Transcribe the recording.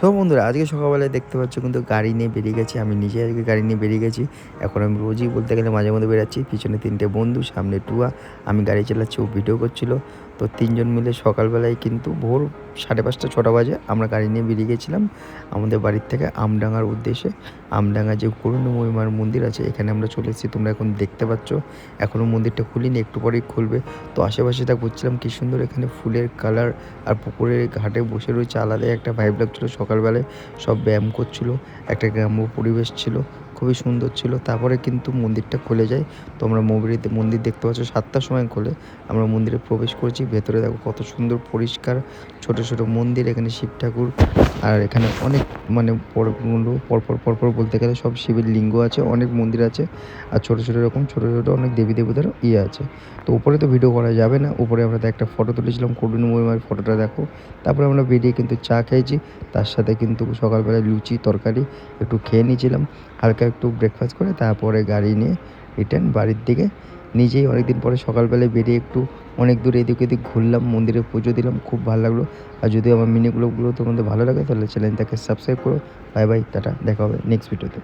So বন্ধুরা আজকে সকালবেলায় দেখতে পাচ্ছ কিন্তু গাড়ি নিয়ে বেরিয়ে গেছি। আমি নিজে আজকে গাড়ি নিয়ে বেরিয়ে গেছি। এখন আমি রোজই বলতে গেলে মাঝে মধ্যে বেরাচ্ছি। পিছনে 3টে বন্ধু, সামনে টুয়া। আমি গাড়ি চালাচ্ছি, ও ভিডিও করছিল। তো 3জন মিলে সকালবেলায় কিন্তু ভোর 5:30 6টা বাজে আমরা গাড়ি নিয়ে বেরিয়ে গেছিলাম আমাদের বাড়ির থেকে আমডাঙ্গার উদ্দেশ্যে। আমডাঙ্গা যে করুণাময়ী মার মন্দির আছে এখানে আমরা চলে এসেছি, তোমরা এখন দেখতে পাচ্ছ। এখনও মন্দিরটা খুলিনি, একটু পরেই খুলবে। তো আশেপাশে তা ঘুরছিলাম, কী সুন্দর এখানে ফুলের কালার আর পুকুরের ঘাটে বসে রয়েছে, আলাদাই একটা ভাইব লাগছিলো। সকালবেলায় সব ব্যায়াম করছিল, একটা গ্রাম্য পরিবেশ ছিল, খুবই সুন্দর ছিল। তারপরে কিন্তু মন্দিরটা খুলে যায়। তো আমরা মন্দির দেখতে পাচ্ছ 7টার সময় খোলে। আমরা মন্দিরে প্রবেশ করেছি, ভেতরে দেখো কত সুন্দর পরিষ্কার ছোট ছোট মন্দির। এখানে শিব ঠাকুর আর এখানে অনেক পরপর বলতে গেলে সব শিবের লিঙ্গ আছে, অনেক মন্দির আছে। আর ছোট ছোট এরকম ছোট ছোট অনেক দেবী দেবতারও আছে। তো উপরে তো ভিডিও করা যাবে না, উপরে আমরা একটা ফটো তুলেছিলাম, করুণাময়ী মায়ের ফটোটা দেখো। তারপরে আমরা বেরিয়ে কিন্তু চা খেয়েছি, তার সাথে কিন্তু সকালবেলায় লুচি তরকারি একটু খেয়ে নিয়েছিলাম, হালকা একটু ব্রেকফাস্ট করে। তারপরে গাড়ি নিয়ে রিটার্ন বাড়ির দিকে। নিজেই অনেকদিন পরে সকালবেলায় বেরিয়ে একটু অনেক দূর এদিক ওদিক ঘুরলাম, মন্দিরে পুজো দিলাম, খুব ভালো লাগলো। আর যদি আমার মিনি ব্লগগুলো তোমাদের ভালো লাগে তাহলে চ্যানেলটাকে সাবস্ক্রাইব করো। বাই বাই, টাটা, দেখা হবে নেক্সট ভিডিওতে।